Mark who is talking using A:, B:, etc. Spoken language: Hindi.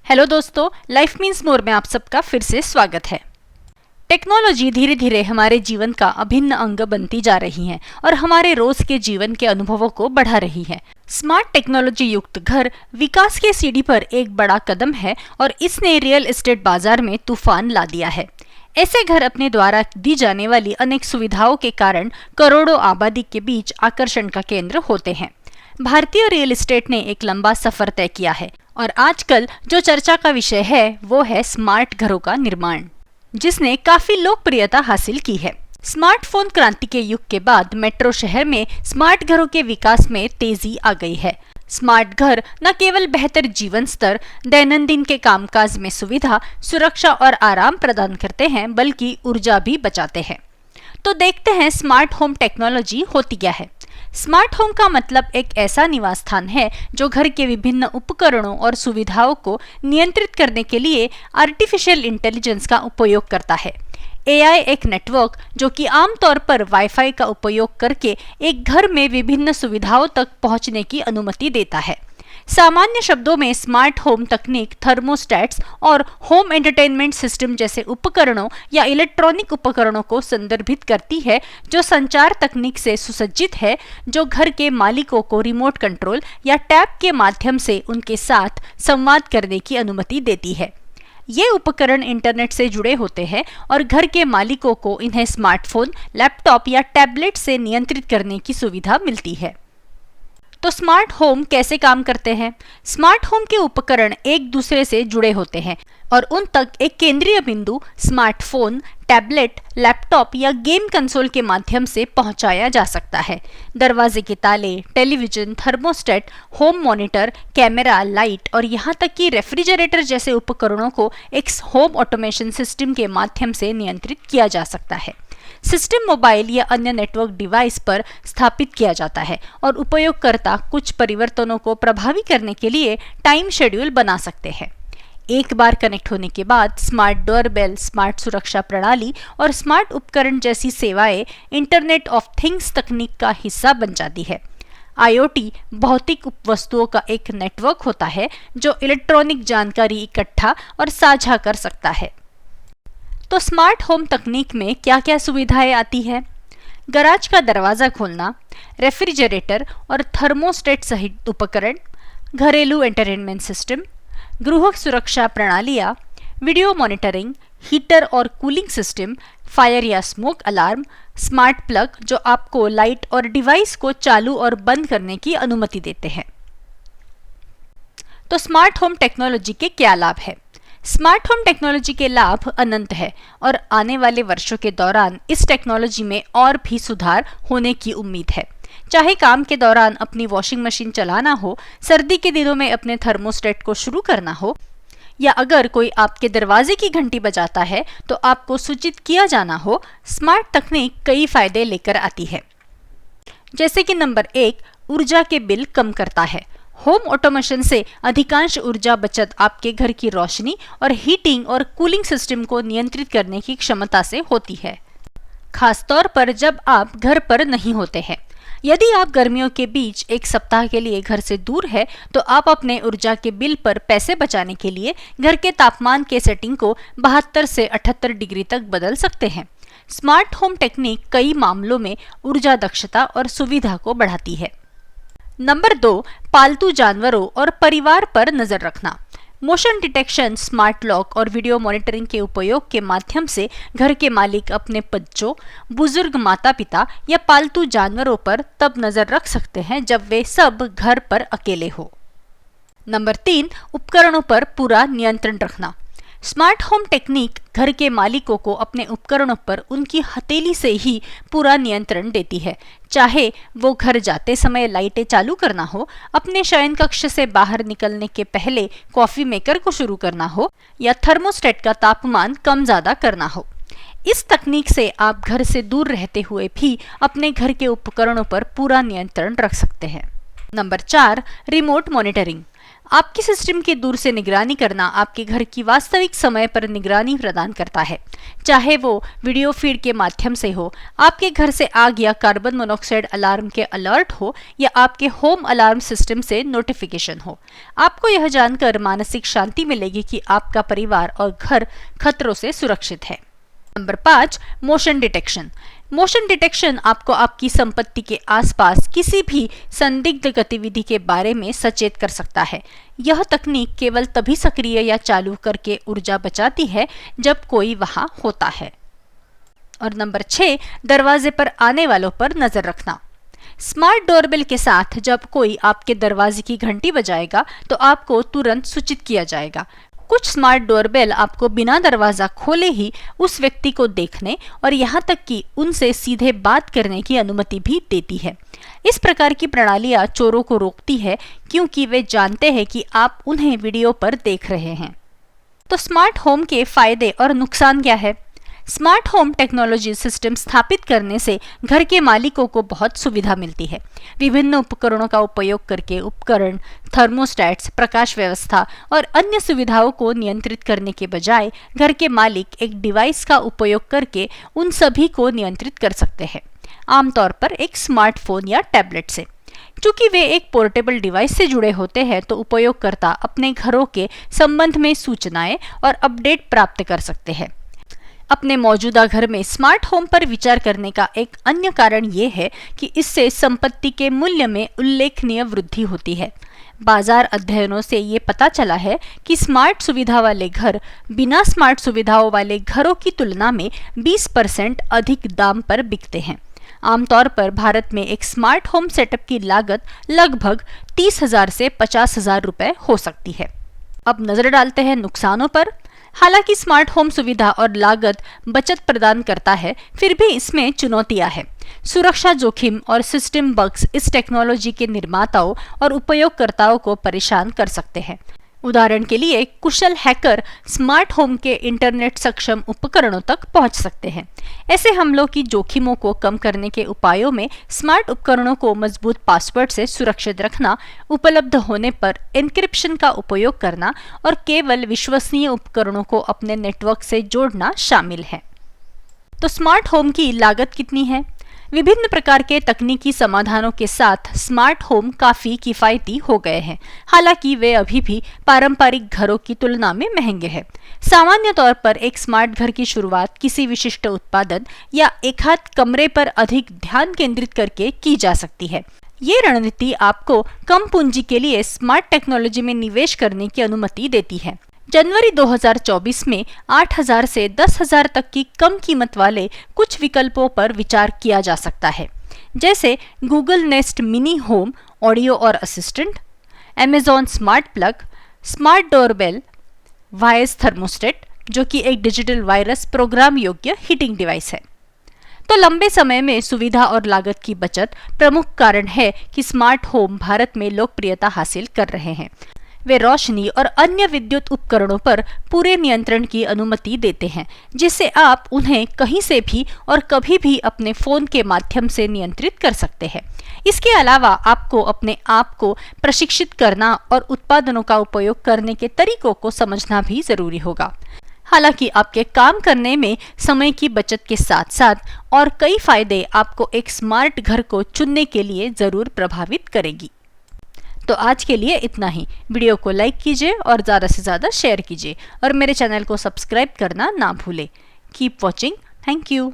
A: हेलो दोस्तों, लाइफ मीन्स मोर में आप सबका फिर से स्वागत है। टेक्नोलॉजी धीरे धीरे हमारे जीवन का अभिन्न अंग बनती जा रही है और हमारे रोज के जीवन के अनुभवों को बढ़ा रही है। स्मार्ट टेक्नोलॉजी युक्त घर विकास के सीढ़ी पर एक बड़ा कदम है और इसने रियल एस्टेट बाजार में तूफान ला दिया है। ऐसे घर अपने द्वारा दी जाने वाली अनेक सुविधाओं के कारण करोड़ों आबादी के बीच आकर्षण का केंद्र होते हैं। भारतीय रियल एस्टेट ने एक लंबा सफर तय किया है और आजकल जो चर्चा का विषय है वो है स्मार्ट घरों का निर्माण, जिसने काफी लोकप्रियता हासिल की है। स्मार्टफोन क्रांति के युग के बाद मेट्रो शहर में स्मार्ट घरों के विकास में तेजी आ गई है। स्मार्ट घर न केवल बेहतर जीवन स्तर, दैनंदिन के कामकाज में सुविधा, सुरक्षा और आराम प्रदान करते हैं, बल्कि ऊर्जा भी बचाते हैं। तो देखते हैं स्मार्ट होम टेक्नोलॉजी होती क्या है। स्मार्ट होम का मतलब एक ऐसा निवास स्थान है जो घर के विभिन्न उपकरणों और सुविधाओं को नियंत्रित करने के लिए आर्टिफिशियल इंटेलिजेंस का उपयोग करता है। एआई एक नेटवर्क जो कि आमतौर पर वाईफाई का उपयोग करके एक घर में विभिन्न सुविधाओं तक पहुंचने की अनुमति देता है। सामान्य शब्दों में स्मार्ट होम तकनीक थर्मोस्टेट्स और होम एंटरटेनमेंट सिस्टम जैसे उपकरणों या इलेक्ट्रॉनिक उपकरणों को संदर्भित करती है जो संचार तकनीक से सुसज्जित है, जो घर के मालिकों को रिमोट कंट्रोल या टैब के माध्यम से उनके साथ संवाद करने की अनुमति देती है। ये उपकरण इंटरनेट से जुड़े होते हैं और घर के मालिकों को इन्हें स्मार्टफोन, लैपटॉप या टैबलेट से नियंत्रित करने की सुविधा मिलती है। तो स्मार्ट होम कैसे काम करते हैं? स्मार्ट होम के उपकरण एक दूसरे से जुड़े होते हैं और उन तक एक केंद्रीय बिंदु स्मार्टफोन, टैबलेट, लैपटॉप या गेम कंसोल के माध्यम से पहुंचाया जा सकता है। दरवाजे के ताले, television, thermostat, home monitor, camera, light और यहाँ तक कि रेफ्रिजरेटर जैसे उपकरणों को एक होम ऑटोमेशन सिस्टम के माध्यम से नियंत्रित किया जा सकता है। सिस्टम मोबाइल या अन्य नेटवर्क डिवाइस पर स्थापित किया जाता है और उपयोगकर्ता कुछ परिवर्तनों को प्रभावी करने के लिए टाइम शेड्यूल बना सकते हैं। एक बार कनेक्ट होने के बाद स्मार्ट डोरबेल, स्मार्ट सुरक्षा प्रणाली और स्मार्ट उपकरण जैसी सेवाएं इंटरनेट ऑफ थिंग्स तकनीक का हिस्सा बन जाती है। आईओटी भौतिक वस्तुओं का एक नेटवर्क होता है जो इलेक्ट्रॉनिक जानकारी इकट्ठा और साझा कर सकता है। तो स्मार्ट होम तकनीक में क्या क्या सुविधाएं आती है? गराज का दरवाज़ा खोलना, रेफ्रिजरेटर और थर्मोस्टेट सहित उपकरण, घरेलू एंटरटेनमेंट सिस्टम, गृह सुरक्षा प्रणालियाँ, वीडियो मॉनिटरिंग, हीटर और कूलिंग सिस्टम, फायर या स्मोक अलार्म, स्मार्ट प्लग जो आपको लाइट और डिवाइस को चालू और बंद करने की अनुमति देते हैं। तो स्मार्ट होम टेक्नोलॉजी के क्या लाभ है? स्मार्ट होम टेक्नोलॉजी के लाभ अनंत है और आने वाले वर्षों के दौरान इस टेक्नोलॉजी में और भी सुधार होने की उम्मीद है। चाहे काम के दौरान अपनी वॉशिंग मशीन चलाना हो, सर्दी के दिनों में अपने थर्मोस्टेट को शुरू करना हो, या अगर कोई आपके दरवाजे की घंटी बजाता है तो आपको सूचित किया जाना हो, स्मार्ट तकनीक कई फायदे लेकर आती है। जैसे कि नंबर 1, ऊर्जा के बिल कम करता है। होम ऑटोमेशन से अधिकांश ऊर्जा बचत आपके घर की रोशनी और हीटिंग और कूलिंग सिस्टम को नियंत्रित करने की क्षमता से होती है, खासतौर पर जब आप घर पर नहीं होते हैं। यदि आप गर्मियों के बीच एक सप्ताह के लिए घर से दूर है तो आप अपने ऊर्जा के बिल पर पैसे बचाने के लिए घर के तापमान के सेटिंग को 72 से 78 डिग्री तक बदल सकते हैं। स्मार्ट होम टेक्निक कई मामलों में ऊर्जा दक्षता और सुविधा को बढ़ाती है। नंबर 2, पालतू जानवरों और परिवार पर नजर रखना। मोशन डिटेक्शन, स्मार्ट लॉक और वीडियो मॉनिटरिंग के उपयोग के माध्यम से घर के मालिक अपने बच्चों, बुजुर्ग माता पिता या पालतू जानवरों पर तब नजर रख सकते हैं जब वे सब घर पर अकेले हो। नंबर 3, उपकरणों पर पूरा नियंत्रण रखना। स्मार्ट होम टेक्निक घर के मालिकों को अपने उपकरणों पर उनकी हथेली से ही पूरा नियंत्रण देती है, चाहे वो घर जाते समय लाइटें चालू करना हो, अपने शयन कक्ष से बाहर निकलने के पहले कॉफी मेकर को शुरू करना हो या थर्मोस्टेट का तापमान कम ज्यादा करना हो। इस तकनीक से आप घर से दूर रहते हुए भी अपने घर के उपकरणों पर पूरा नियंत्रण रख सकते हैं। Number 4, remote monitoring. आपके सिस्टम की दूर से निगरानी करना आपके घर की वास्तविक समय पर निगरानी प्रदान करता है, चाहे वो वीडियो फीड के माध्यम से हो, आपके घर से आग या कार्बन मोनोऑक्साइड अलार्म के अलर्ट हो या आपके होम अलार्म सिस्टम से नोटिफिकेशन हो। आपको यह जानकर मानसिक शांति मिलेगी कि आपका परिवार और घर खतरों से सुरक्षित है। Number 5, motion detection. Motion detection आपको आपकी संपत्ति के आसपास किसी भी संदिग्ध गतिविधि के बारे में सचेत कर सकता है। यह तकनीक केवल तभी सक्रिय या चालू करके ऊर्जा बचाती है जब कोई वहां होता है। और नंबर 6, दरवाजे पर आने वालों पर नजर रखना। स्मार्ट डोरबेल के साथ जब कोई आपके दरवाजे की घंटी बजाएगा तो आपको तुरंत सूचित किया जाएगा। कुछ स्मार्ट डोरबेल आपको बिना दरवाजा खोले ही उस व्यक्ति को देखने और यहाँ तक कि उनसे सीधे बात करने की अनुमति भी देती है। इस प्रकार की प्रणालियाँ चोरों को रोकती है क्योंकि वे जानते हैं कि आप उन्हें वीडियो पर देख रहे हैं। तो स्मार्ट होम के फायदे और नुकसान क्या है? स्मार्ट होम टेक्नोलॉजी सिस्टम स्थापित करने से घर के मालिकों को बहुत सुविधा मिलती है। विभिन्न उपकरणों का उपयोग करके उपकरण, थर्मोस्टैट्स, प्रकाश व्यवस्था और अन्य सुविधाओं को नियंत्रित करने के बजाय घर के मालिक एक डिवाइस का उपयोग करके उन सभी को नियंत्रित कर सकते हैं, आमतौर पर एक स्मार्टफोन या टैबलेट से। चूंकि वे एक पोर्टेबल डिवाइस से जुड़े होते हैं तो उपयोगकर्ता अपने घरों के संबंध में सूचनाएं और अपडेट प्राप्त कर सकते हैं। अपने मौजूदा घर में स्मार्ट होम पर विचार करने का एक अन्य कारण ये है कि इससे संपत्ति के मूल्य में उल्लेखनीय वृद्धि होती है। बाजार अध्ययनों से ये पता चला है कि स्मार्ट सुविधा वाले घर बिना स्मार्ट सुविधाओं वाले घरों की तुलना में 20% अधिक दाम पर बिकते हैं। आमतौर पर भारत में एक स्मार्ट होम सेटअप की लागत लगभग 30,000 से 50,000 रुपए हो सकती है। अब नजर डालते हैं नुकसानों पर। हालांकि स्मार्ट होम सुविधा और लागत बचत प्रदान करता है, फिर भी इसमें चुनौतियां हैं। सुरक्षा जोखिम और सिस्टम बग्स इस टेक्नोलॉजी के निर्माताओं और उपयोगकर्ताओं को परेशान कर सकते हैं। उदाहरण के लिए, कुशल हैकर स्मार्ट होम के इंटरनेट सक्षम उपकरणों तक पहुंच सकते हैं। ऐसे हमलों की जोखिमों को कम करने के उपायों में स्मार्ट उपकरणों को मजबूत पासवर्ड से सुरक्षित रखना, उपलब्ध होने पर एन्क्रिप्शन का उपयोग करना और केवल विश्वसनीय उपकरणों को अपने नेटवर्क से जोड़ना शामिल है। तो स्मार्ट होम की लागत कितनी है? विभिन्न प्रकार के तकनीकी समाधानों के साथ स्मार्ट होम काफी किफायती हो गए हैं। हालांकि वे अभी भी पारंपरिक घरों की तुलना में महंगे हैं। सामान्य तौर पर एक स्मार्ट घर की शुरुआत किसी विशिष्ट उत्पादन या एकाध कमरे पर अधिक ध्यान केंद्रित करके की जा सकती है। ये रणनीति आपको कम पूंजी के लिए स्मार्ट टेक्नोलॉजी में निवेश करने की अनुमति देती है। जनवरी 2024 में 8,000 से 10,000 तक की कम कीमत वाले कुछ विकल्पों पर विचार किया जा सकता है, जैसे Google Nest Mini home audio और assistant, Amazon smart plug, smart doorbell, voice thermostat जो कि एक डिजिटल वायरस प्रोग्राम योग्य हीटिंग डिवाइस है। तो लंबे समय में सुविधा और लागत की बचत प्रमुख कारण है कि स्मार्ट होम भारत में लोकप्रियता हासिल कर रहे हैं। वे रोशनी और अन्य विद्युत उपकरणों पर पूरे नियंत्रण की अनुमति देते हैं, जिससे आप उन्हें कहीं से भी और कभी भी अपने फोन के माध्यम से नियंत्रित कर सकते हैं। इसके अलावा आपको अपने आप को प्रशिक्षित करना और उत्पादनों का उपयोग करने के तरीकों को समझना भी जरूरी होगा। हालांकि आपके काम करने में समय की बचत के साथ साथ और कई फायदे आपको एक स्मार्ट घर को चुनने के लिए जरूर प्रभावित करेगी। तो आज के लिए इतना ही। वीडियो को लाइक कीजिए और ज़्यादा से ज़्यादा शेयर कीजिए और मेरे चैनल को सब्सक्राइब करना ना भूलें। Keep watching. Thank you.